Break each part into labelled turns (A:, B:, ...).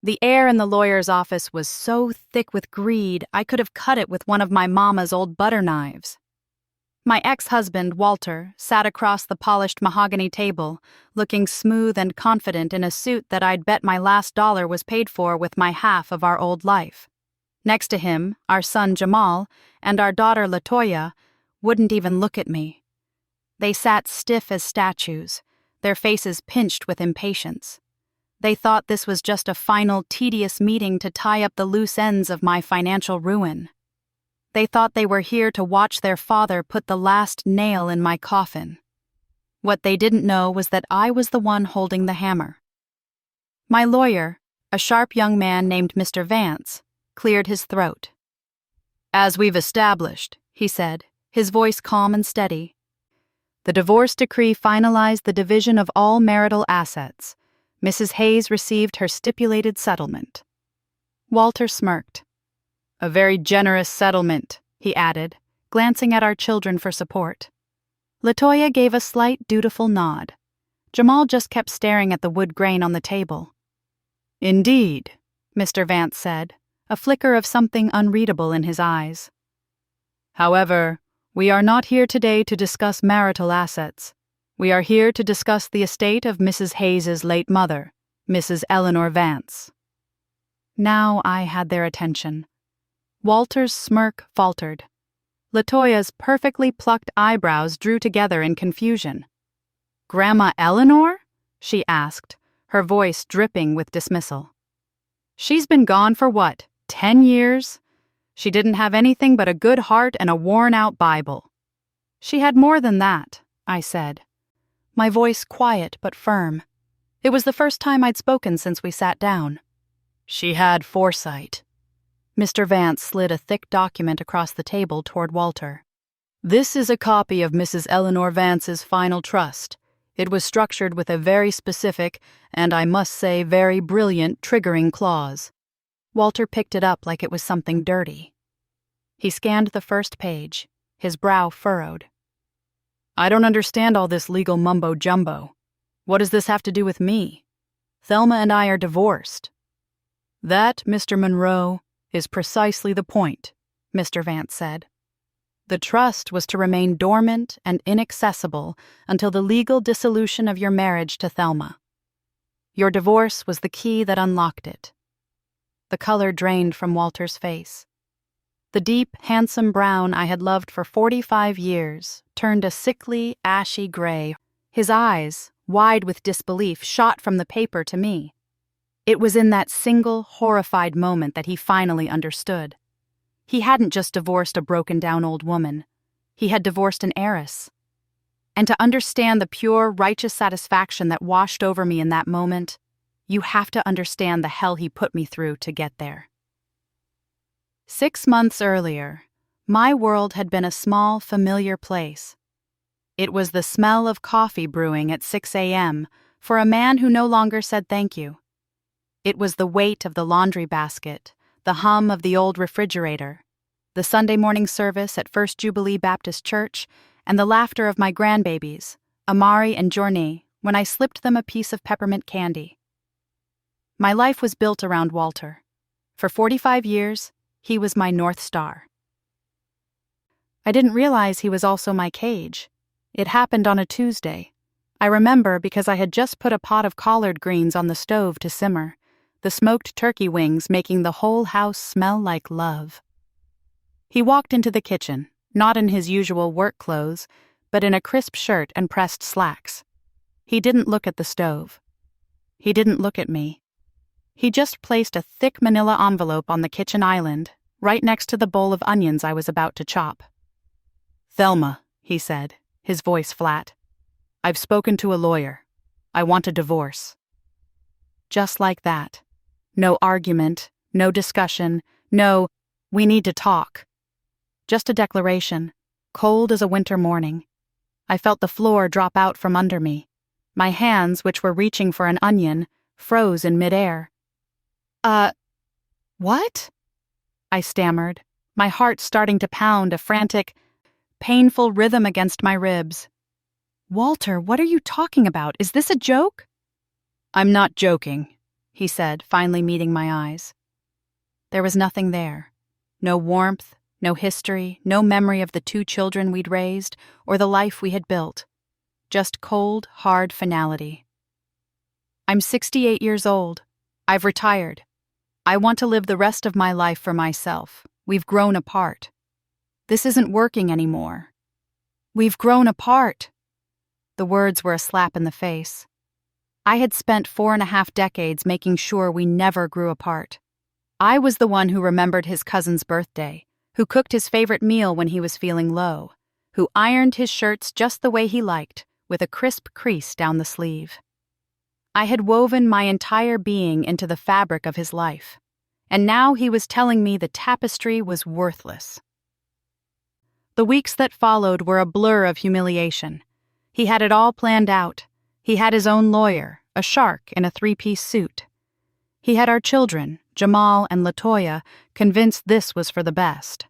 A: The air in the lawyer's office was so thick with greed I could have cut it with one of my mama's old butter knives. My ex-husband, Walter, sat across the polished mahogany table, looking smooth and confident in a suit that I'd bet my last dollar was paid for with my half of our old life. Next to him, our son Jamal and our daughter Latoya wouldn't even look at me. They sat stiff as statues, their faces pinched with impatience. They thought this was just a final tedious meeting to tie up the loose ends of my financial ruin. They thought they were here to watch their father put the last nail in my coffin. What they didn't know was that I was the one holding the hammer. My lawyer, a sharp young man named Mr. Vance, cleared his throat. "As we've established," he said, his voice calm and steady, "the divorce decree finalized the division of all marital assets. Mrs. Hayes received her stipulated settlement." Walter smirked. "A very generous settlement," he added, glancing at our children for support. Latoya gave a slight, dutiful nod. Jamal just kept staring at the wood grain on the table. "Indeed," Mr. Vance said, a flicker of something unreadable in his eyes. "However, we are not here today to discuss marital assets. We are here to discuss the estate of Mrs. Hayes's late mother, Mrs. Eleanor Vance." Now I had their attention. Walter's smirk faltered. Latoya's perfectly plucked eyebrows drew together in confusion. "Grandma Eleanor?" she asked, her voice dripping with dismissal. "She's been gone for what, 10 years? She didn't have anything but a good heart and a worn-out Bible." "She had more than that," I said, my voice quiet but firm. It was the first time I'd spoken since we sat down. "She had foresight." Mr. Vance slid a thick document across the table toward Walter. "This is a copy of Mrs. Eleanor Vance's final trust. It was structured with a very specific, and I must say very brilliant, triggering clause." Walter picked it up like it was something dirty. He scanned the first page, his brow furrowed. "I don't understand all this legal mumbo-jumbo. What does this have to do with me? Thelma and I are divorced." "That, Mr. Monroe, is precisely the point," Mr. Vance said. "The trust was to remain dormant and inaccessible until the legal dissolution of your marriage to Thelma. Your divorce was the key that unlocked it." The color drained from Walter's face. The deep, handsome brown I had loved for 45 years turned a sickly, ashy gray. His eyes, wide with disbelief, shot from the paper to me. It was in that single, horrified moment that he finally understood. He hadn't just divorced a broken-down old woman. He had divorced an heiress. And to understand the pure, righteous satisfaction that washed over me in that moment, you have to understand the hell he put me through to get there. 6 months earlier, my world had been a small, familiar place. It was the smell of coffee brewing at 6 a.m. for a man who no longer said thank you. It was the weight of the laundry basket, the hum of the old refrigerator, the Sunday morning service at First Jubilee Baptist Church, and the laughter of my grandbabies, Amari and Journey, when I slipped them a piece of peppermint candy. My life was built around Walter. For 45 years, he was my North Star. I didn't realize he was also my cage. It happened on a Tuesday. I remember because I had just put a pot of collard greens on the stove to simmer, the smoked turkey wings making the whole house smell like love. He walked into the kitchen, not in his usual work clothes, but in a crisp shirt and pressed slacks. He didn't look at the stove. He didn't look at me. He just placed a thick manila envelope on the kitchen island, right next to the bowl of onions I was about to chop. "Thelma," he said, his voice flat, "I've spoken to a lawyer. I want a divorce." Just like that. No argument, no discussion, no, "we need to talk." Just a declaration, cold as a winter morning. I felt the floor drop out from under me. My hands, which were reaching for an onion, froze in midair. What?" I stammered, my heart starting to pound a frantic, painful rhythm against my ribs. "Walter, what are you talking about? Is this a joke?" "I'm not joking," he said, finally meeting my eyes. There was nothing there. No warmth, no history, no memory of the 2 children we'd raised or the life we had built. Just cold, hard finality. I'm 68 years old. I've retired. I want to live the rest of my life for myself. We've grown apart. This isn't working anymore. We've grown apart. The words were a slap in the face. I had spent 4.5 decades making sure we never grew apart. I was the one who remembered his cousin's birthday, who cooked his favorite meal when he was feeling low, who ironed his shirts just the way he liked, with a crisp crease down the sleeve. I had woven my entire being into the fabric of his life, and now he was telling me the tapestry was worthless. The weeks that followed were a blur of humiliation. He had it all planned out. He had his own lawyer, a shark in a 3-piece suit. He had our children, Jamal and LaToya, convinced this was for the best.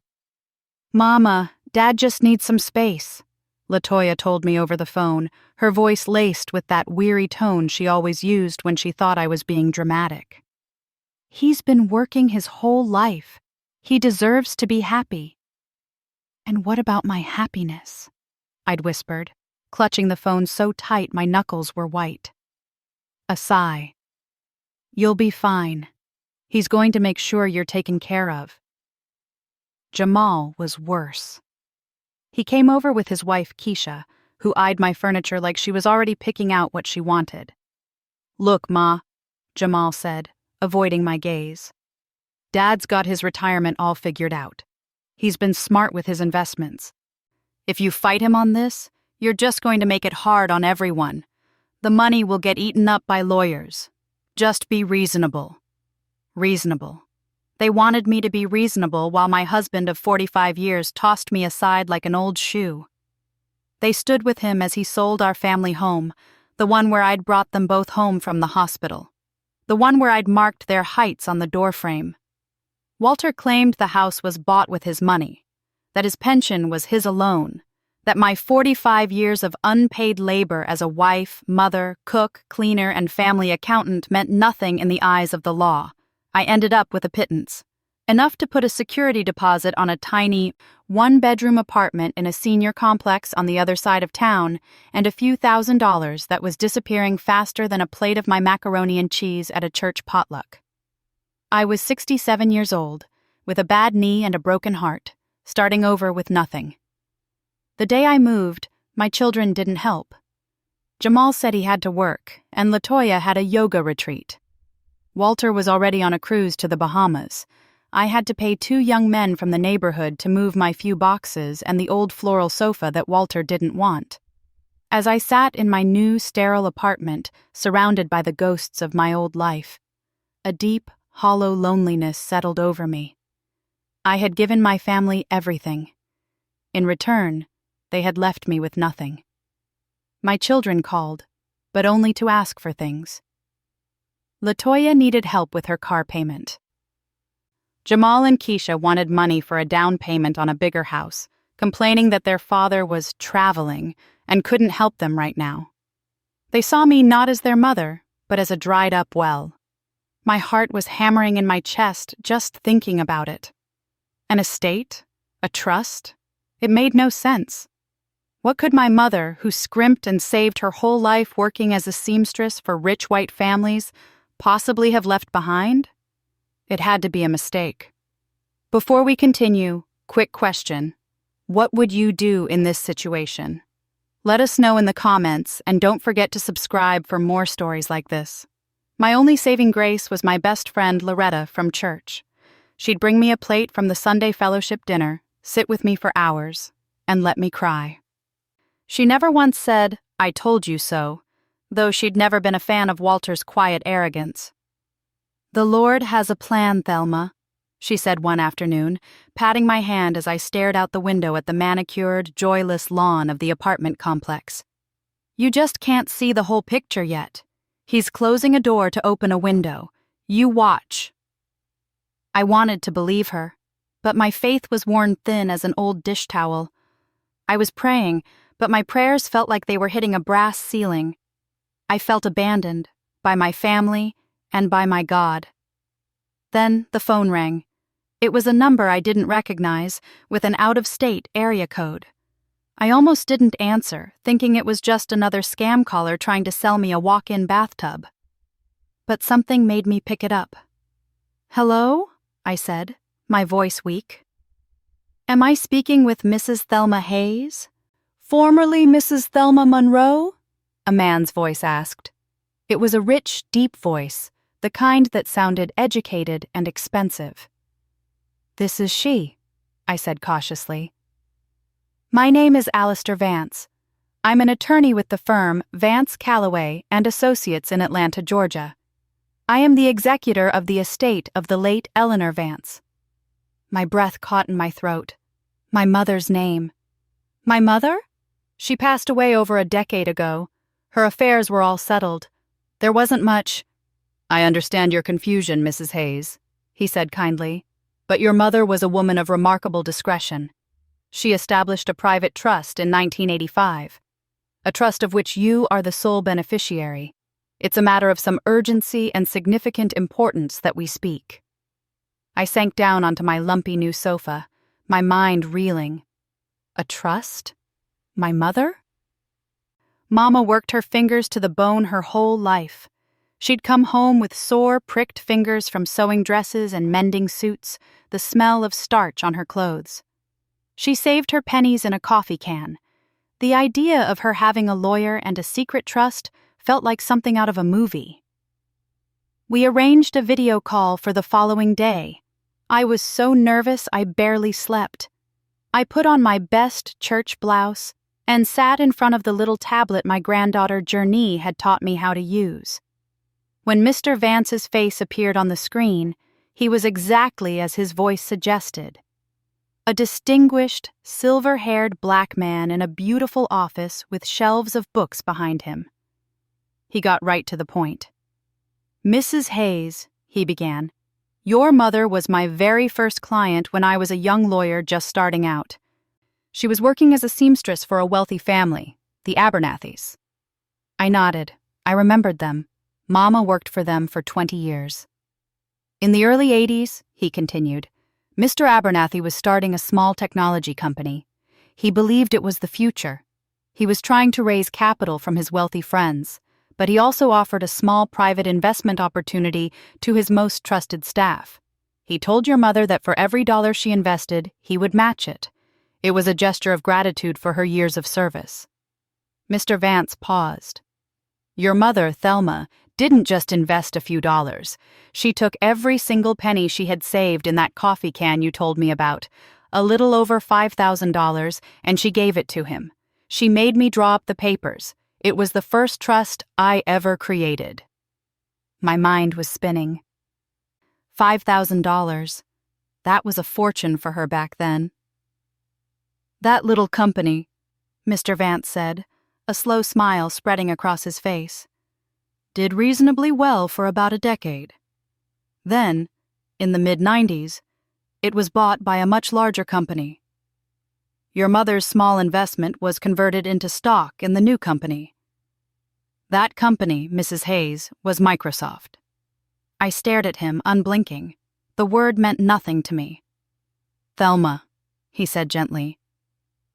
A: "Mama, Dad just needs some space," LaToya told me over the phone, her voice laced with that weary tone she always used when she thought I was being dramatic. "He's been working his whole life. He deserves to be happy." "And what about my happiness?" I'd whispered, clutching the phone so tight my knuckles were white. A sigh. "You'll be fine. He's going to make sure you're taken care of." Jamal was worse. He came over with his wife, Keisha, who eyed my furniture like she was already picking out what she wanted. "Look, Ma," Jamal said, avoiding my gaze. "Dad's got his retirement all figured out. He's been smart with his investments. If you fight him on this, you're just going to make it hard on everyone. The money will get eaten up by lawyers. Just be reasonable." Reasonable. They wanted me to be reasonable while my husband of 45 years tossed me aside like an old shoe. They stood with him as he sold our family home, the one where I'd brought them both home from the hospital, the one where I'd marked their heights on the doorframe. Walter claimed the house was bought with his money, that his pension was his alone, that my 45 years of unpaid labor as a wife, mother, cook, cleaner, and family accountant meant nothing in the eyes of the law. I ended up with a pittance, enough to put a security deposit on a tiny, 1-bedroom apartment in a senior complex on the other side of town, and a few $1,000s that was disappearing faster than a plate of my macaroni and cheese at a church potluck. I was 67 years old, with a bad knee and a broken heart, starting over with nothing. The day I moved, my children didn't help. Jamal said he had to work, and LaToya had a yoga retreat. Walter was already on a cruise to the Bahamas. I had to pay 2 young men from the neighborhood to move my few boxes and the old floral sofa that Walter didn't want. As I sat in my new, sterile apartment, surrounded by the ghosts of my old life, a deep, hollow loneliness settled over me. I had given my family everything. In return, they had left me with nothing. My children called, but only to ask for things. LaToya needed help with her car payment. Jamal and Keisha wanted money for a down payment on a bigger house, complaining that their father was traveling and couldn't help them right now. They saw me not as their mother, but as a dried-up well. My heart was hammering in my chest just thinking about it. An estate? A trust? It made no sense. What could my mother, who scrimped and saved her whole life working as a seamstress for rich white families, possibly have left behind? It had to be a mistake. Before we continue, quick question. What would you do in this situation? Let us know in the comments, and don't forget to subscribe for more stories like this. My only saving grace was my best friend Loretta from church. She'd bring me a plate from the Sunday fellowship dinner, sit with me for hours, and let me cry. She never once said, "I told you so," though she'd never been a fan of Walter's quiet arrogance. "The Lord has a plan, Thelma," she said one afternoon, patting my hand as I stared out the window at the manicured, joyless lawn of the apartment complex. "You just can't see the whole picture yet. He's closing a door to open a window. You watch." I wanted to believe her, but my faith was worn thin as an old dish towel. I was praying, but my prayers felt like they were hitting a brass ceiling. I felt abandoned by my family and by my God. Then the phone rang. It was a number I didn't recognize, with an out-of-state area code. I almost didn't answer, thinking it was just another scam caller trying to sell me a walk-in bathtub. But something made me pick it up. "Hello?" I said, my voice weak. "Am I speaking with Mrs. Thelma Hayes?" "Formerly Mrs. Thelma Monroe?" a man's voice asked. It was a rich, deep voice, the kind that sounded educated and expensive. "This is she," I said cautiously. "My name is Alistair Vance. I'm an attorney with the firm Vance, Callaway and Associates in Atlanta, Georgia. I am the executor of the estate of the late Eleanor Vance." My breath caught in my throat. My mother's name. My mother? She passed away over a decade ago. Her affairs were all settled. There wasn't much. "I understand your confusion, Mrs. Hayes," he said kindly, "but your mother was a woman of remarkable discretion. She established a private trust in 1985, a trust of which you are the sole beneficiary. It's a matter of some urgency and significant importance that we speak." I sank down onto my lumpy new sofa, my mind reeling. A trust? My mother? Mama worked her fingers to the bone her whole life. She'd come home with sore, pricked fingers from sewing dresses and mending suits, the smell of starch on her clothes. She saved her pennies in a coffee can. The idea of her having a lawyer and a secret trust felt like something out of a movie. We arranged a video call for the following day. I was so nervous I barely slept. I put on my best church blouse and sat in front of the little tablet my granddaughter Journey had taught me how to use. When Mr. Vance's face appeared on the screen, he was exactly as his voice suggested. A distinguished, silver-haired black man in a beautiful office with shelves of books behind him. He got right to the point. "Mrs. Hayes," he began, "your mother was my very first client when I was a young lawyer just starting out. She was working as a seamstress for a wealthy family, the Abernathys." I nodded. I remembered them. Mama worked for them for 20 years. "In the early 80s, he continued, Mr. Abernathy was starting a small technology company. He believed it was the future. He was trying to raise capital from his wealthy friends, but he also offered a small private investment opportunity to his most trusted staff. He told your mother that for every dollar she invested, he would match it. It was a gesture of gratitude for her years of service." Mr. Vance paused. "Your mother, Thelma, didn't just invest a few dollars. She took every single penny she had saved in that coffee can you told me about, a little over $5,000, and she gave it to him. She made me draw up the papers. It was the first trust I ever created." My mind was spinning. $5,000. That was a fortune for her back then. "That little company," Mr. Vance said, a slow smile spreading across his face, "did reasonably well for about a decade. Then, in the mid-90s, it was bought by a much larger company. Your mother's small investment was converted into stock in the new company. That company, Mrs. Hayes, was Microsoft." I stared at him, unblinking. The word meant nothing to me. "Thelma," he said gently,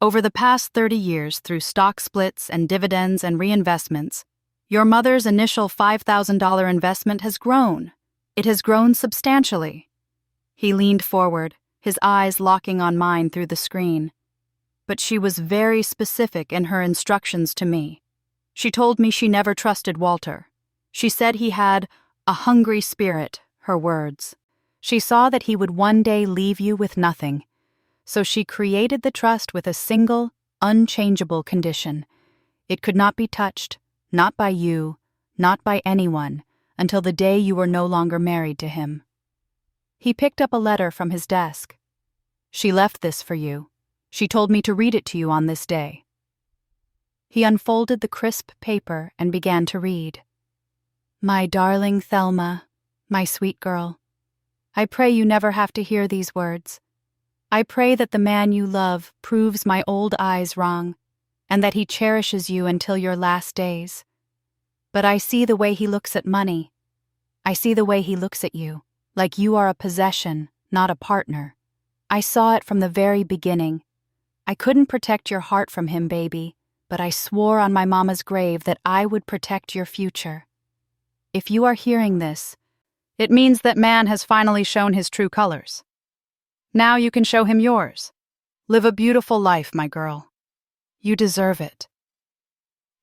A: "over the past 30 years, through stock splits and dividends and reinvestments, your mother's initial $5,000 investment has grown. It has grown substantially." He leaned forward, his eyes locking on mine through the screen. "But she was very specific in her instructions to me. She told me she never trusted Walter. She said he had a hungry spirit," her words. "She saw that he would one day leave you with nothing. So she created the trust with a single, unchangeable condition. It could not be touched, not by you, not by anyone, until the day you were no longer married to him." He picked up a letter from his desk. "She left this for you. She told me to read it to you on this day." He unfolded the crisp paper and began to read. "My darling Thelma, my sweet girl, I pray you never have to hear these words. I pray that the man you love proves my old eyes wrong, and that he cherishes you until your last days. But I see the way he looks at money. I see the way he looks at you, like you are a possession, not a partner. I saw it from the very beginning. I couldn't protect your heart from him, baby, but I swore on my mama's grave that I would protect your future. If you are hearing this, it means that man has finally shown his true colors. Now you can show him yours. Live a beautiful life, my girl. You deserve it.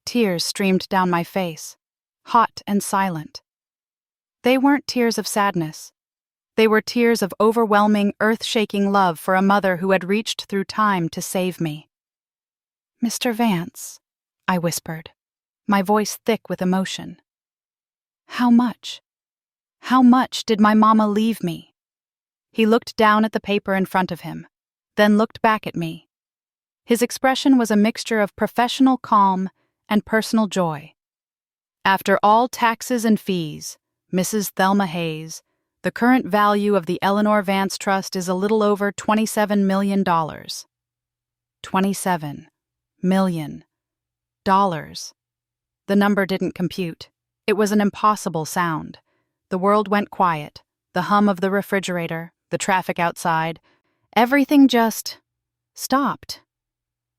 A: Tears streamed down my face, hot and silent. They weren't tears of sadness. They were tears of overwhelming, earth-shaking love for a mother who had reached through time to save me. "Mr. Vance," I whispered, my voice thick with emotion. "How much? How much did my mama leave me?" He looked down at the paper in front of him, then looked back at me. His expression was a mixture of professional calm and personal joy. "After all taxes and fees, Mrs. Thelma Hayes, the current value of the Eleanor Vance Trust is a little over $27 million. $27 million. The number didn't compute. It was an impossible sound. The world went quiet. The hum of the refrigerator, the traffic outside, everything just stopped.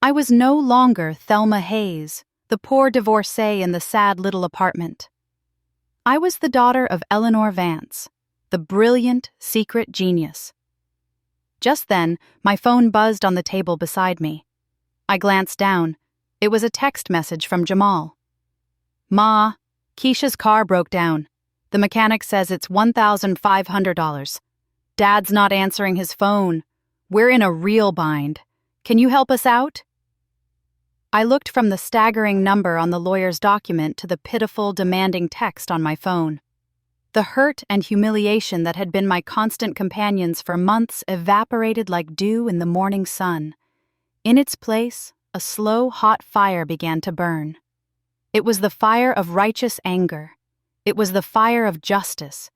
A: I was no longer Thelma Hayes, the poor divorcee in the sad little apartment. I was the daughter of Eleanor Vance, the brilliant, secret genius. Just then, my phone buzzed on the table beside me. I glanced down. It was a text message from Jamal. "Ma, Keisha's car broke down. The mechanic says it's $1,500. Dad's not answering his phone. We're in a real bind. Can you help us out?" I looked from the staggering number on the lawyer's document to the pitiful, demanding text on my phone. The hurt and humiliation that had been my constant companions for months evaporated like dew in the morning sun. In its place, a slow, hot fire began to burn. It was the fire of righteous anger. It was the fire of justice.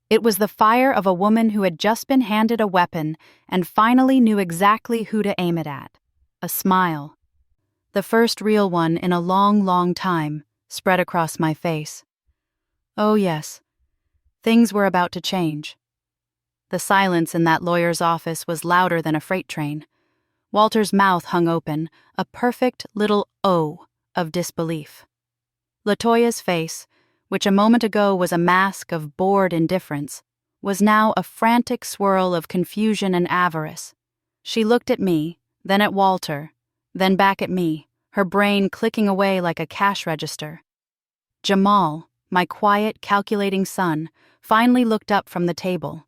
A: It was the fire of a woman who had just been handed a weapon and finally knew exactly who to aim it at. A smile, the first real one in a long, long time, spread across my face. Oh yes, things were about to change. The silence in that lawyer's office was louder than a freight train. Walter's mouth hung open, a perfect little O of disbelief. LaToya's face, which a moment ago was a mask of bored indifference, was now a frantic swirl of confusion and avarice. She looked at me, then at Walter, then back at me, her brain clicking away like a cash register. Jamal, my quiet, calculating son, finally looked up from the table.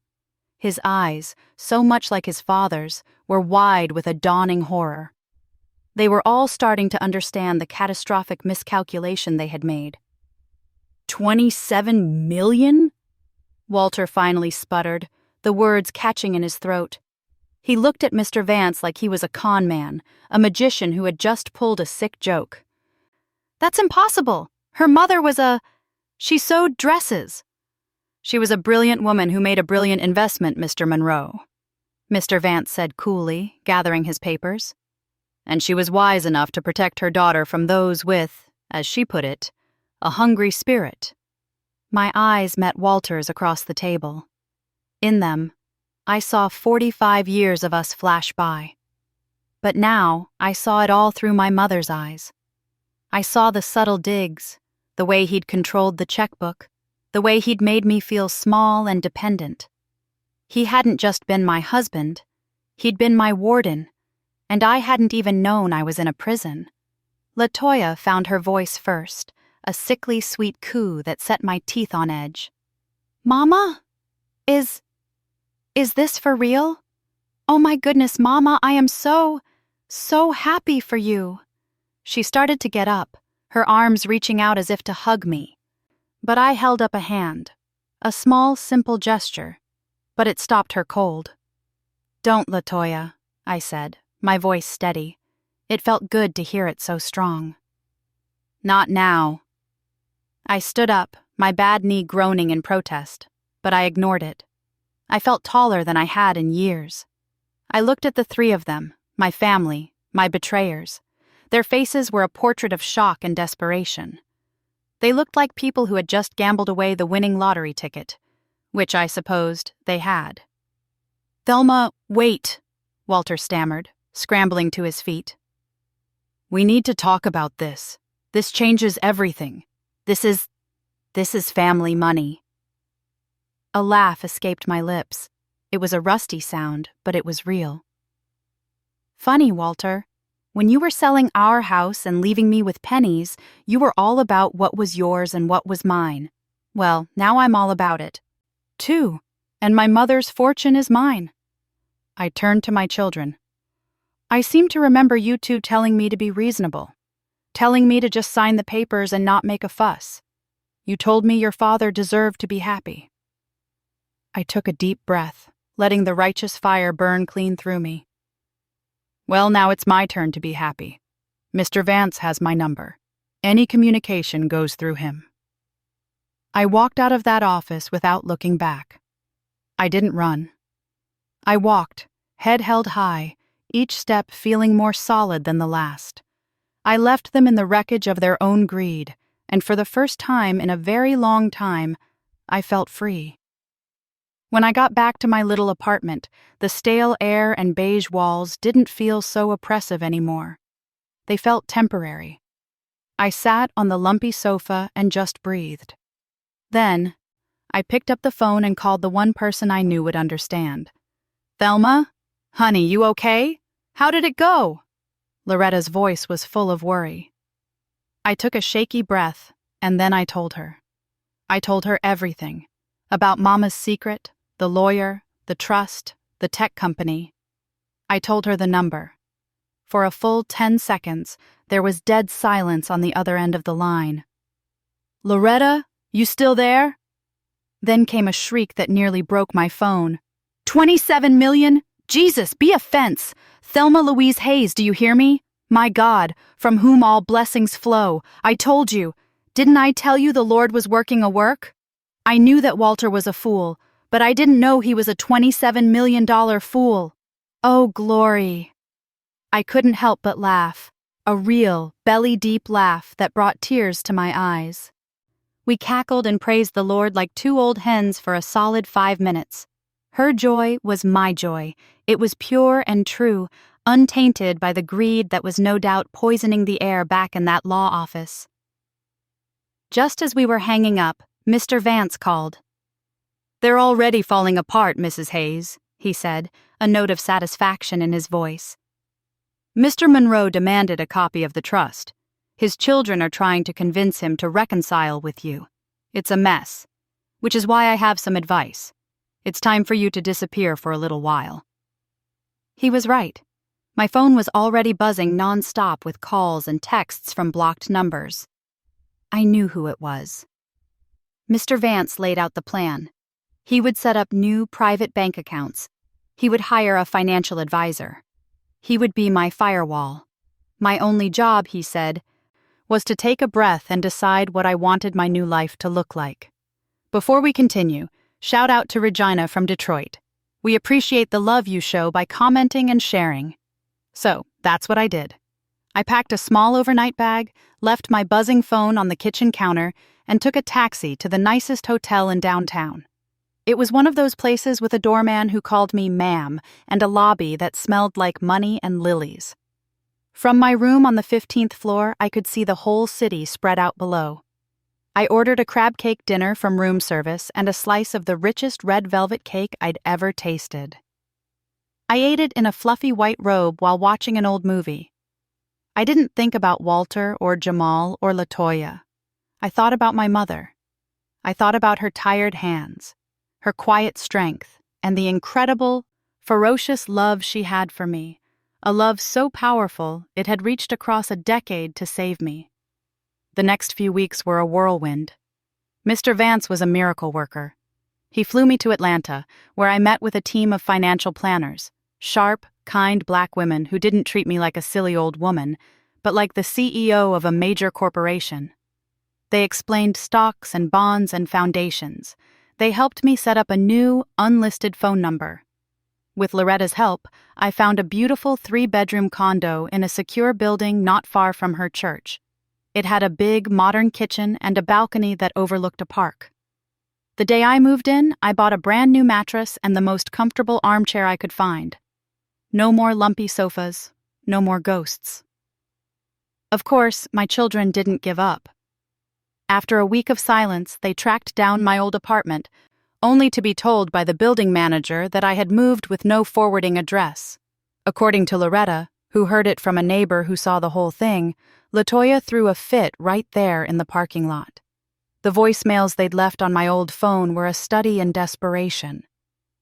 A: His eyes, so much like his father's, were wide with a dawning horror. They were all starting to understand the catastrophic miscalculation they had made. $27 million? Walter finally sputtered, the words catching in his throat. He looked at Mr. Vance like he was a con man, a magician who had just pulled a sick joke. "That's impossible. Her mother was she sewed dresses." "She was a brilliant woman who made a brilliant investment, Mr. Monroe," Mr. Vance said coolly, gathering his papers. "And she was wise enough to protect her daughter from those with, as she put it, a hungry spirit." My eyes met Walter's across the table. In them, I saw 45 years of us flash by. But now I saw it all through my mother's eyes. I saw the subtle digs, the way he'd controlled the checkbook, the way he'd made me feel small and dependent. He hadn't just been my husband, he'd been my warden, and I hadn't even known I was in a prison. LaToya found her voice first, a sickly sweet coo that set my teeth on edge. "Mama? Is this for real? Oh my goodness, Mama, I am so happy for you." She started to get up, her arms reaching out as if to hug me. But I held up a hand, a small, simple gesture, but it stopped her cold. "Don't, LaToya," I said, my voice steady. It felt good to hear it so strong. "Not now." I stood up, my bad knee groaning in protest, but I ignored it. I felt taller than I had in years. I looked at the three of them, my family, my betrayers. Their faces were a portrait of shock and desperation. They looked like people who had just gambled away the winning lottery ticket, which I supposed they had. "Thelma, wait," Walter stammered, scrambling to his feet. "We need to talk about this. This changes everything. This is family money." A laugh escaped my lips. It was a rusty sound, but it was real. "Funny, Walter. When you were selling our house and leaving me with pennies, you were all about what was yours and what was mine. Well, now I'm all about it, too, and my mother's fortune is mine." I turned to my children. "I seem to remember you two telling me to be reasonable, telling me to just sign the papers and not make a fuss. You told me your father deserved to be happy." I took a deep breath, letting the righteous fire burn clean through me. "Well, now it's my turn to be happy. Mr. Vance has my number. Any communication goes through him." I walked out of that office without looking back. I didn't run. I walked, head held high, each step feeling more solid than the last. I left them in the wreckage of their own greed, and for the first time in a very long time, I felt free. When I got back to my little apartment, the stale air and beige walls didn't feel so oppressive anymore. They felt temporary. I sat on the lumpy sofa and just breathed. Then, I picked up the phone and called the one person I knew would understand. "Thelma? Honey, you okay? How did it go?" Loretta's voice was full of worry. I took a shaky breath, and then I told her. I told her everything. About Mama's secret, the lawyer, the trust, the tech company. I told her the number. For a full 10 seconds, there was dead silence on the other end of the line. "Loretta, you still there?" Then came a shriek that nearly broke my phone. 27 million? Jesus, be a fence! Thelma Louise Hayes, do you hear me? My God, from whom all blessings flow. I told you. Didn't I tell you the Lord was working a work? I knew that Walter was a fool, but I didn't know he was a $27 million fool. Oh, glory. I couldn't help but laugh, a real, belly-deep laugh that brought tears to my eyes. We cackled and praised the Lord like two old hens for a solid 5 minutes. Her joy was my joy. It was pure and true, untainted by the greed that was no doubt poisoning the air back in that law office. Just as we were hanging up, Mr. Vance called. "They're already falling apart, Mrs. Hayes," he said, a note of satisfaction in his voice. "Mr. Monroe demanded a copy of the trust. His children are trying to convince him to reconcile with you. It's a mess, which is why I have some advice. It's time for you to disappear for a little while." He was right. My phone was already buzzing non-stop with calls and texts from blocked numbers. I knew who it was. Mr. Vance laid out the plan. He would set up new private bank accounts. He would hire a financial advisor. He would be my firewall. My only job, he said, was to take a breath and decide what I wanted my new life to look like. Before we continue, shout out to Regina from Detroit. We appreciate the love you show by commenting and sharing. So, that's what I did. I packed a small overnight bag, left my buzzing phone on the kitchen counter, and took a taxi to the nicest hotel in downtown. It was one of those places with a doorman who called me ma'am and a lobby that smelled like money and lilies. From my room on the 15th floor, I could see the whole city spread out below. I ordered a crab cake dinner from room service and a slice of the richest red velvet cake I'd ever tasted. I ate it in a fluffy white robe while watching an old movie. I didn't think about Walter or Jamal or LaToya. I thought about my mother. I thought about her tired hands, her quiet strength, and the incredible, ferocious love she had for me, a love so powerful it had reached across a decade to save me. The next few weeks were a whirlwind. Mr. Vance was a miracle worker. He flew me to Atlanta, where I met with a team of financial planners, sharp, kind black women who didn't treat me like a silly old woman, but like the CEO of a major corporation. They explained stocks and bonds and foundations. They helped me set up a new, unlisted phone number. With Loretta's help, I found a beautiful 3-bedroom condo in a secure building not far from her church. It had a big, modern kitchen and a balcony that overlooked a park. The day I moved in, I bought a brand new mattress and the most comfortable armchair I could find. No more lumpy sofas, no more ghosts. Of course, my children didn't give up. After a week of silence, they tracked down my old apartment, only to be told by the building manager that I had moved with no forwarding address. According to Loretta, who heard it from a neighbor who saw the whole thing, LaToya threw a fit right there in the parking lot. The voicemails they'd left on my old phone were a study in desperation.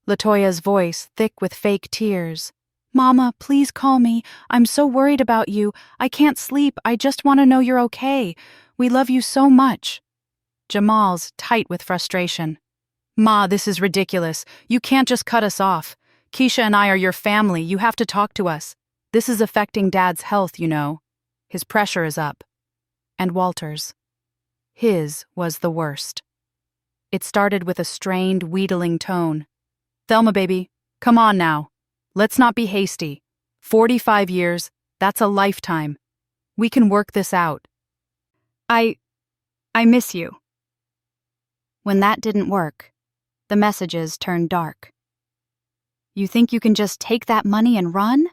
A: LaToya's voice, thick with fake tears. "Mama, please call me. I'm so worried about you. I can't sleep. I just want to know you're okay. We love you so much." Jamal's, tight with frustration. "Ma, this is ridiculous. You can't just cut us off. Keisha and I are your family. You have to talk to us. This is affecting Dad's health, you know. His pressure is up." And Walter's. His was the worst. It started with a strained, wheedling tone. "Thelma, baby, come on now. Let's not be hasty. 45 years, that's a lifetime. We can work this out. I miss you." When that didn't work, the messages turned dark. "You think you can just take that money and run?"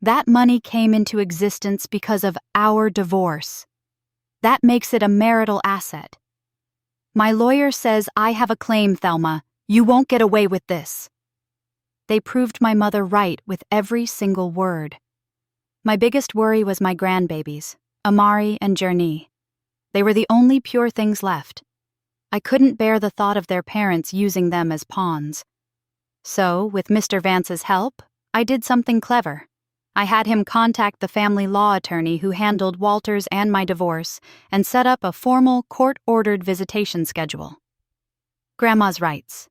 A: That money came into existence because of our divorce. That makes it a marital asset. My lawyer says I have a claim, Thelma. You won't get away with this. They proved my mother right with every single word. My biggest worry was my grandbabies, Amari and Journey. They were the only pure things left. I couldn't bear the thought of their parents using them as pawns. So, with Mr. Vance's help, I did something clever. I had him contact the family law attorney who handled Walter's and my divorce and set up a formal court-ordered visitation schedule. Grandma's rights.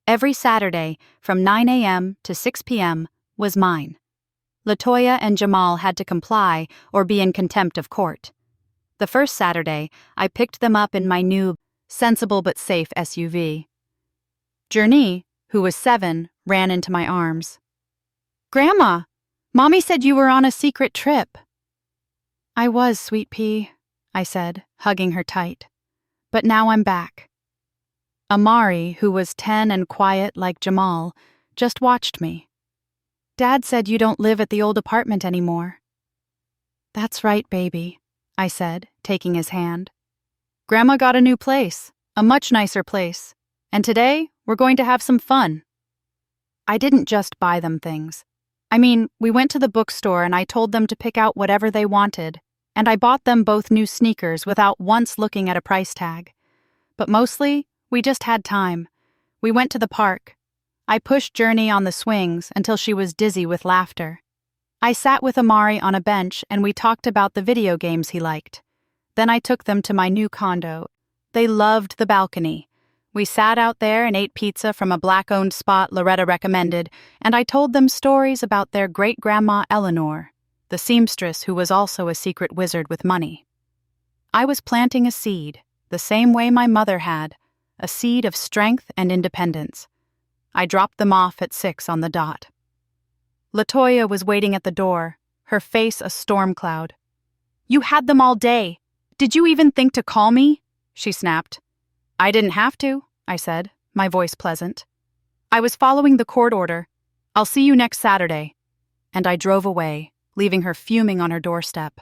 A: Every Saturday, from 9 a.m. to 6 p.m., was mine. LaToya and Jamal had to comply or be in contempt of court. The first Saturday, I picked them up in my new, sensible but safe SUV. Journey, who was 7, ran into my arms. "Grandma, Mommy said you were on a secret trip." "I was, Sweet Pea," I said, hugging her tight. "But now I'm back." Amari, who was 10 and quiet like Jamal, just watched me. "Dad said you don't live at the old apartment anymore." "That's right, baby," I said, taking his hand. "Grandma got a new place, a much nicer place, and today we're going to have some fun." I didn't just buy them things. I mean, we went to the bookstore and I told them to pick out whatever they wanted, and I bought them both new sneakers without once looking at a price tag. But mostly, we just had time. We went to the park. I pushed Journey on the swings until she was dizzy with laughter. I sat with Amari on a bench and we talked about the video games he liked. Then I took them to my new condo. They loved the balcony. We sat out there and ate pizza from a Black-owned spot Loretta recommended, and I told them stories about their great-grandma Eleanor, the seamstress who was also a secret wizard with money. I was planting a seed, the same way my mother had, a seed of strength and independence. I dropped them off at 6 on the dot. LaToya was waiting at the door, her face a storm cloud. "You had them all day. Did you even think to call me?" she snapped. "I didn't have to," I said, my voice pleasant. "I was following the court order. I'll see you next Saturday." And I drove away, leaving her fuming on her doorstep.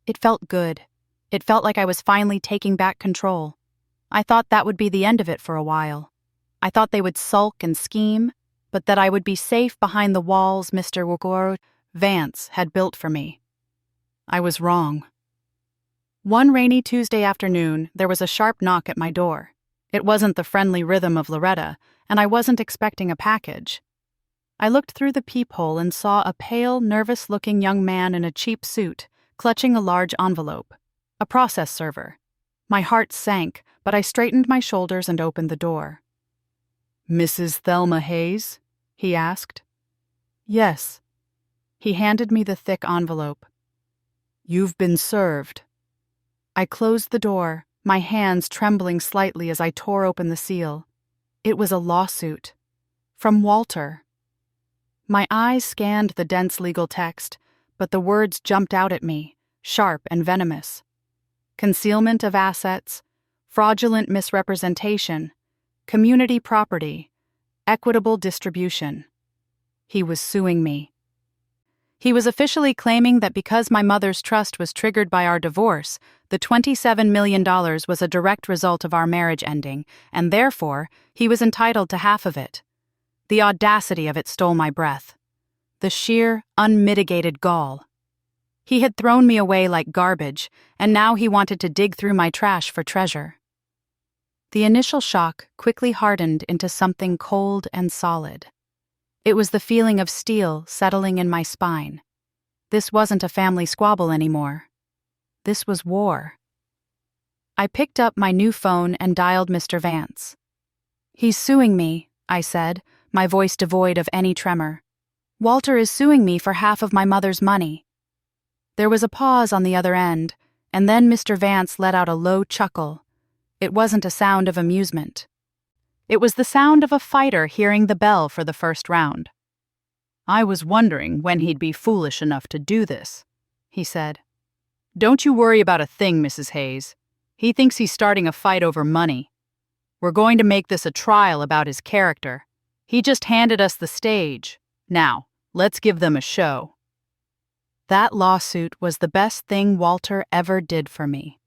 A: It felt good. It felt like I was finally taking back control. I thought that would be the end of it for a while. I thought they would sulk and scheme, but that I would be safe behind the walls Mr. Vance had built for me. I was wrong. One rainy Tuesday afternoon, there was a sharp knock at my door. It wasn't the friendly rhythm of Loretta, and I wasn't expecting a package. I looked through the peephole and saw a pale, nervous-looking young man in a cheap suit, clutching a large envelope. A process server. My heart sank, but I straightened my shoulders and opened the door. "Mrs. Thelma Hayes?" he asked. "Yes." He handed me the thick envelope. "You've been served." I closed the door, my hands trembling slightly as I tore open the seal. It was a lawsuit. From Walter. My eyes scanned the dense legal text, but the words jumped out at me, sharp and venomous. concealment of assets, fraudulent misrepresentation, community property, equitable distribution. He was suing me. He was officially claiming that because my mother's trust was triggered by our divorce, the $27 million was a direct result of our marriage ending, and therefore, he was entitled to half of it. The audacity of it stole my breath. The sheer, unmitigated gall. He had thrown me away like garbage, and now he wanted to dig through my trash for treasure. The initial shock quickly hardened into something cold and solid. It was the feeling of steel settling in my spine. This wasn't a family squabble anymore. This was war. I picked up my new phone and dialed Mr. Vance. "He's suing me," I said, my voice devoid of any tremor. "Walter is suing me for half of my mother's money." There was a pause on the other end, and then Mr. Vance let out a low chuckle. It wasn't a sound of amusement. It was the sound of a fighter hearing the bell for the first round. "I was wondering when he'd be foolish enough to do this," he said. "Don't you worry about a thing, Mrs. Hayes. He thinks he's starting a fight over money. We're going to make this a trial about his character. He just handed us the stage. Now, let's give them a show." That lawsuit was the best thing Walter ever did for me.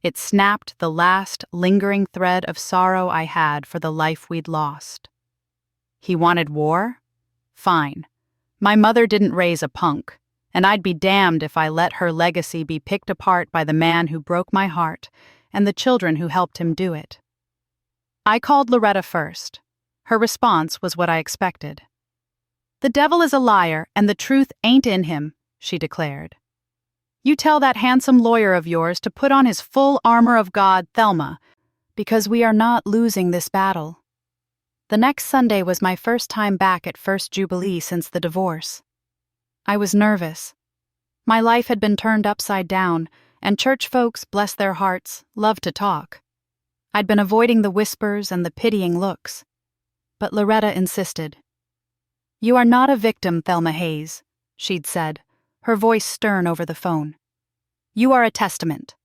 A: It snapped the last lingering thread of sorrow I had for the life we'd lost. He wanted war? Fine. My mother didn't raise a punk, and I'd be damned if I let her legacy be picked apart by the man who broke my heart and the children who helped him do it. I called Loretta first. Her response was what I expected. "The devil is a liar, and the truth ain't in him," she declared. "You tell that handsome lawyer of yours to put on his full armor of God, Thelma, because we are not losing this battle." The next Sunday was my first time back at First Jubilee since the divorce. I was nervous. My life had been turned upside down, and church folks, bless their hearts, loved to talk. I'd been avoiding the whispers and the pitying looks. But Loretta insisted. "You are not a victim, Thelma Hayes," she'd said, her voice stern over the phone. "You are a testament.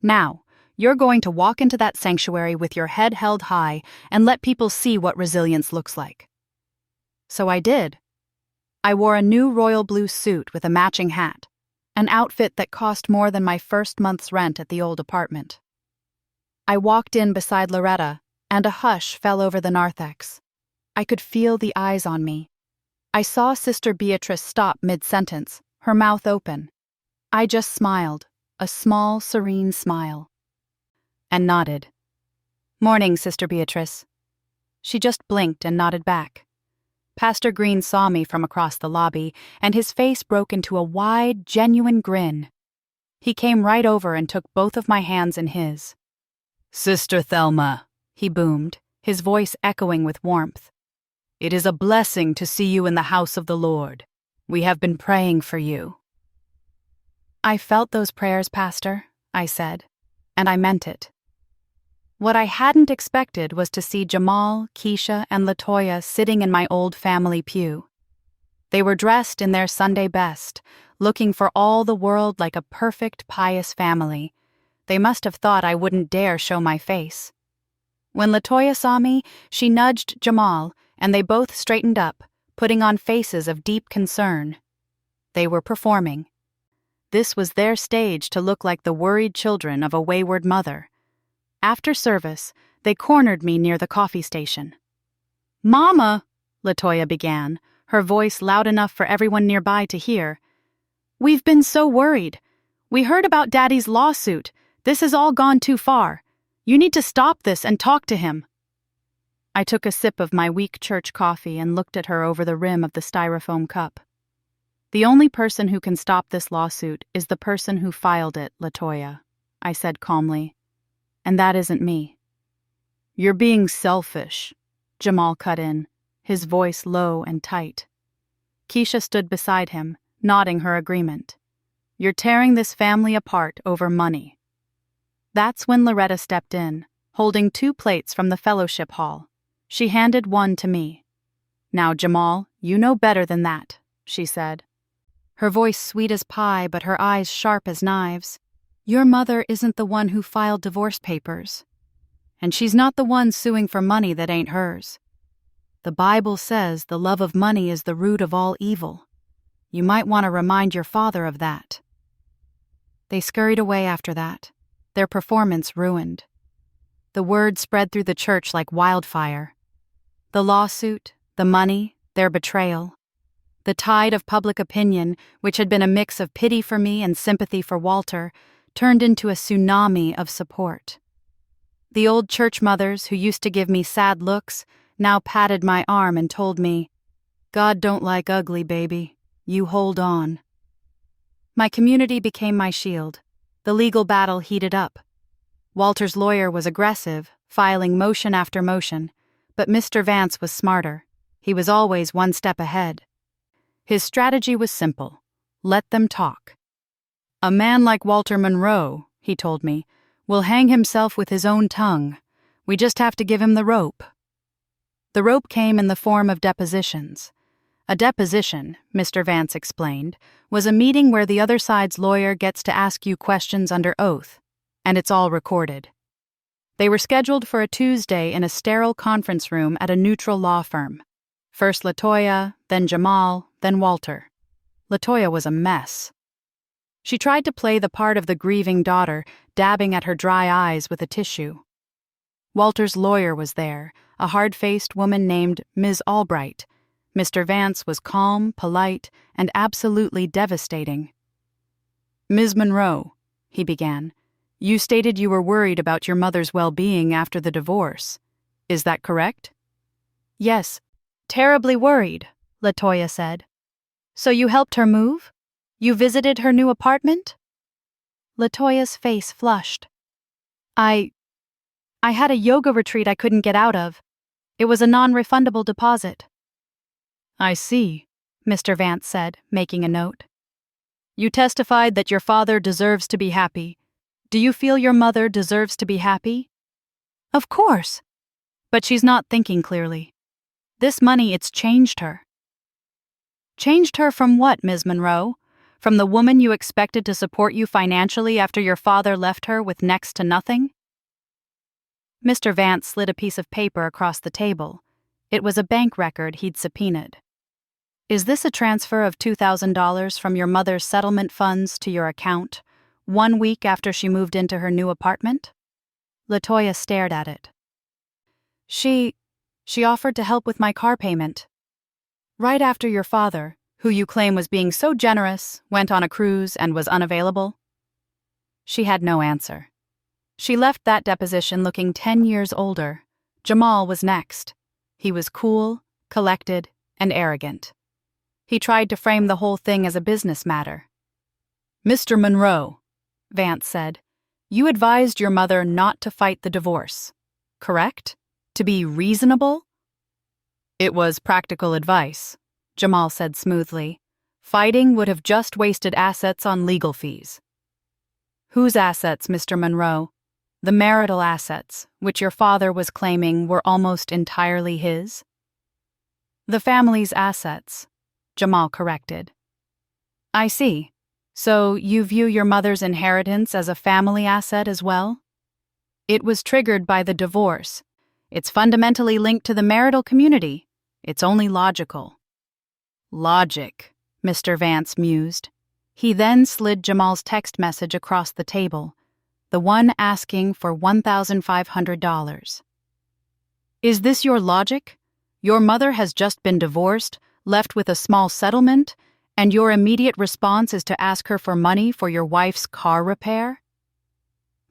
A: Now, you're going to walk into that sanctuary with your head held high and let people see what resilience looks like." So I did. I wore a new royal blue suit with a matching hat, an outfit that cost more than my first month's rent at the old apartment. I walked in beside Loretta, and a hush fell over the narthex. I could feel the eyes on me. I saw Sister Beatrice stop mid-sentence, her mouth open. I just smiled, a small, serene smile, and nodded. "Morning, Sister Beatrice." She just blinked and nodded back. Pastor Green saw me from across the lobby, and his face broke into a wide, genuine grin. He came right over and took both of my hands in his. "Sister Thelma," he boomed, his voice echoing with warmth. "It is a blessing to see you in the house of the Lord. We have been praying for you." "I felt those prayers, Pastor," I said, and I meant it. What I hadn't expected was to see Jamal, Keisha, and LaToya sitting in my old family pew. They were dressed in their Sunday best, looking for all the world like a perfect, pious family. They must have thought I wouldn't dare show my face. When LaToya saw me, she nudged Jamal, and they both straightened up, putting on faces of deep concern. They were performing. This was their stage to look like the worried children of a wayward mother. After service, they cornered me near the coffee station. "Mama," LaToya began, her voice loud enough for everyone nearby to hear. "We've been so worried. We heard about Daddy's lawsuit. This has all gone too far. You need to stop this and talk to him." I took a sip of my weak church coffee and looked at her over the rim of the styrofoam cup. "The only person who can stop this lawsuit is the person who filed it, LaToya," I said calmly. "And that isn't me." "You're being selfish," Jamal cut in, his voice low and tight. Keisha stood beside him, nodding her agreement. "You're tearing this family apart over money." That's when Loretta stepped in, holding 2 plates from the fellowship hall. She handed one to me. "Now, Jamal, you know better than that," she said. Her voice sweet as pie, but her eyes sharp as knives. Your mother isn't the one who filed divorce papers. And she's not the one suing for money that ain't hers. The Bible says the love of money is the root of all evil. You might want to remind your father of that." They scurried away after that, their performance ruined. The word spread through the church like wildfire. The lawsuit, the money, their betrayal. The tide of public opinion, which had been a mix of pity for me and sympathy for Walter, turned into a tsunami of support. The old church mothers who used to give me sad looks now patted my arm and told me, "God don't like ugly, baby. You hold on." My community became my shield. The legal battle heated up. Walter's lawyer was aggressive, filing motion after motion, but Mr. Vance was smarter. He was always one step ahead. His strategy was simple: let them talk. "A man like Walter Monroe," he told me, "will hang himself with his own tongue. We just have to give him the rope." The rope came in the form of depositions. A deposition, Mr. Vance explained, was a meeting where the other side's lawyer gets to ask you questions under oath, and it's all recorded. They were scheduled for a Tuesday in a sterile conference room at a neutral law firm. First LaToya, then Jamal, then Walter. LaToya was a mess. She tried to play the part of the grieving daughter, dabbing at her dry eyes with a tissue. Walter's lawyer was there, a hard-faced woman named Ms. Albright. Mr. Vance was calm, polite, and absolutely devastating. "Ms. Monroe," he began, "you stated you were worried about your mother's well-being after the divorce. Is that correct?" "Yes, terribly worried," LaToya said. "So you helped her move? You visited her new apartment?" LaToya's face flushed. I had a yoga retreat I couldn't get out of. It was a non-refundable deposit." "I see," Mr. Vance said, making a note. "You testified that your father deserves to be happy. Do you feel your mother deserves to be happy?" "Of course." "But she's not thinking clearly. This money, it's changed her." "Changed her from what, Ms. Monroe? From the woman you expected to support you financially after your father left her with next to nothing?" Mr. Vance slid a piece of paper across the table. It was a bank record he'd subpoenaed. "Is this a transfer of $2,000 from your mother's settlement funds to your account, 1 week after she moved into her new apartment?" LaToya stared at it. She offered to help with my car payment. Right after your father, who you claim was being so generous, went on a cruise and was unavailable?" She had no answer. She left that deposition looking 10 years older. Jamal was next. He was cool, collected, and arrogant. He tried to frame the whole thing as a business matter. "Mr. Monroe," Vance said, "you advised your mother not to fight the divorce, correct? To be reasonable?" "It was practical advice," Jamal said smoothly. "Fighting would have just wasted assets on legal fees." "Whose assets, Mr. Monroe?" "The marital assets, which your father was claiming were almost entirely his." "The family's assets," Jamal corrected. "I see. So you view your mother's inheritance as a family asset as well?" "It was triggered by the divorce. It's fundamentally linked to the marital community. It's only logical." "Logic," Mr. Vance mused. He then slid Jamal's text message across the table, the one asking for $1,500. "Is this your logic? Your mother has just been divorced, left with a small settlement, and your immediate response is to ask her for money for your wife's car repair?"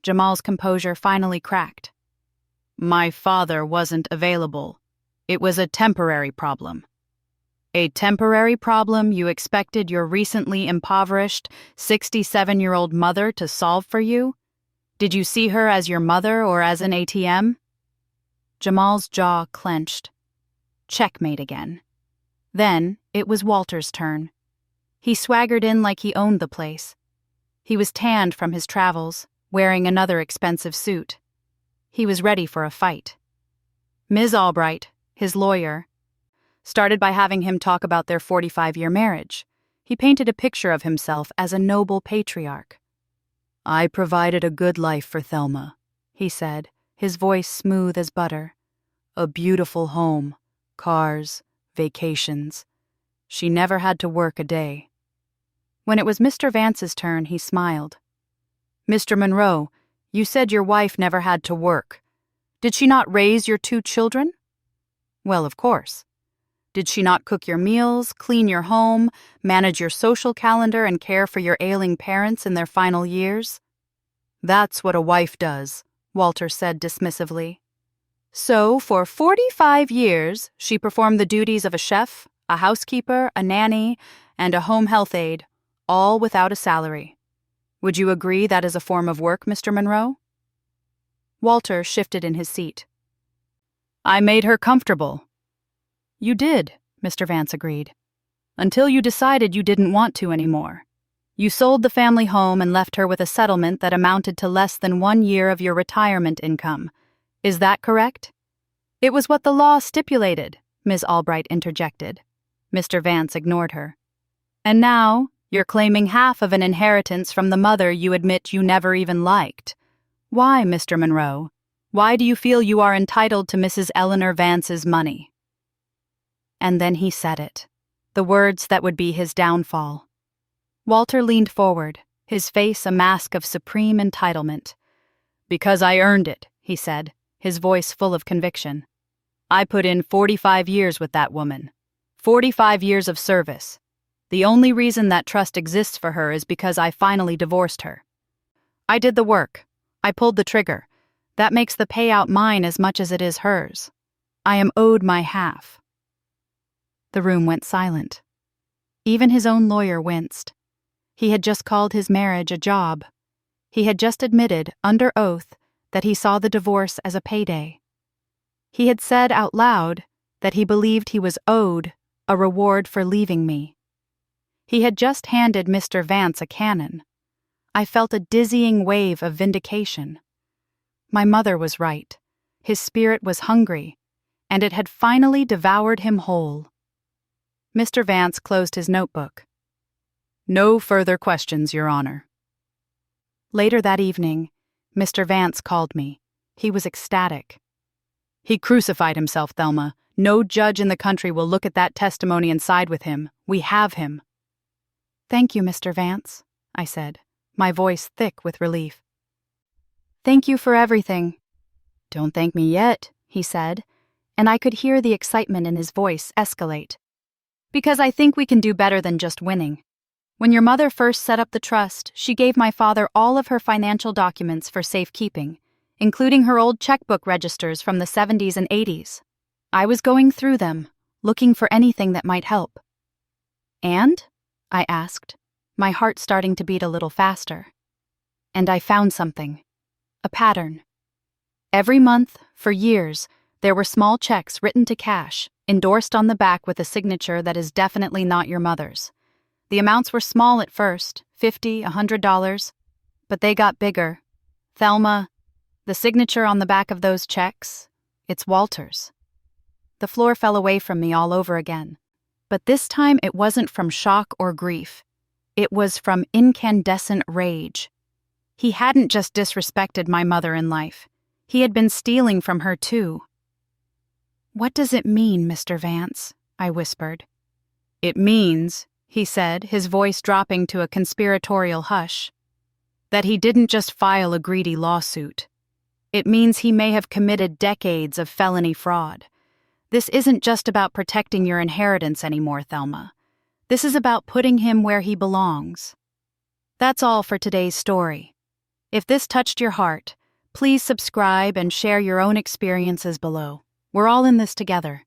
A: Jamal's composure finally cracked. "My father wasn't available. It was a temporary problem." "A temporary problem you expected your recently impoverished 67-year-old mother to solve for you? Did you see her as your mother or as an ATM?" Jamal's jaw clenched. Checkmate again. Then it was Walter's turn. He swaggered in like he owned the place. He was tanned from his travels, wearing another expensive suit. He was ready for a fight. Ms. Albright, his lawyer, started by having him talk about their 45-year marriage. He painted a picture of himself as a noble patriarch. I provided a good life for Thelma, he said, his voice smooth as butter. A beautiful home, cars, vacations. She never had to work a day. When it was Mr. Vance's turn, he smiled. Mr. Monroe, you said your wife never had to work. Did she not raise your 2 children? Well, of course. Did she not cook your meals, clean your home, manage your social calendar, and care for your ailing parents in their final years? That's what a wife does, Walter said dismissively. So, for 45 years, she performed the duties of a chef, a housekeeper, a nanny, and a home health aide, all without a salary. Would you agree that is a form of work, Mr. Monroe? Walter shifted in his seat. I made her comfortable. You did, Mr. Vance agreed. Until you decided you didn't want to anymore. You sold the family home and left her with a settlement that amounted to less than 1 year of your retirement income. Is that correct? It was what the law stipulated, Ms. Albright interjected. Mr. Vance ignored her. And now, you're claiming half of an inheritance from the mother you admit you never even liked. Why, Mr. Monroe? Why do you feel you are entitled to Mrs. Eleanor Vance's money? And then he said it, the words that would be his downfall. Walter leaned forward, his face a mask of supreme entitlement. Because I earned it, he said, his voice full of conviction. I put in 45 years with that woman. 45 years of service. The only reason that trust exists for her is because I finally divorced her. I did the work. I pulled the trigger. That makes the payout mine as much as it is hers. I am owed my half. The room went silent. Even his own lawyer winced. He had just called his marriage a job. He had just admitted, under oath, that he saw the divorce as a payday. He had said out loud that he believed he was owed a reward for leaving me. He had just handed Mr. Vance a cannon. I felt a dizzying wave of vindication. My mother was right. His spirit was hungry, and it had finally devoured him whole. Mr. Vance closed his notebook. No further questions, Your Honor. Later that evening, Mr. Vance called me. He was ecstatic. He crucified himself, Thelma. No judge in the country will look at that testimony and side with him. We have him. Thank you, Mr. Vance, I said, my voice thick with relief. Thank you for everything. Don't thank me yet, he said, and I could hear the excitement in his voice escalate. Because I think we can do better than just winning. When your mother first set up the trust, she gave my father all of her financial documents for safekeeping, including her old checkbook registers from the 70s and 80s. I was going through them, looking for anything that might help. And? I asked, my heart starting to beat a little faster. And I found something. A pattern. Every month, for years, there were small checks written to cash, endorsed on the back with a signature that is definitely not your mother's. The amounts were small at first, $50, $100, but they got bigger. Thelma, the signature on the back of those checks, it's Walter's. The floor fell away from me all over again, but this time it wasn't from shock or grief. It was from incandescent rage. He hadn't just disrespected my mother in life. He had been stealing from her too. What does it mean, Mr. Vance? I whispered. It means, he said, his voice dropping to a conspiratorial hush, that he didn't just file a greedy lawsuit. It means he may have committed decades of felony fraud. This isn't just about protecting your inheritance anymore, Thelma. This is about putting him where he belongs. That's all for today's story. If this touched your heart, please subscribe and share your own experiences below. We're all in this together.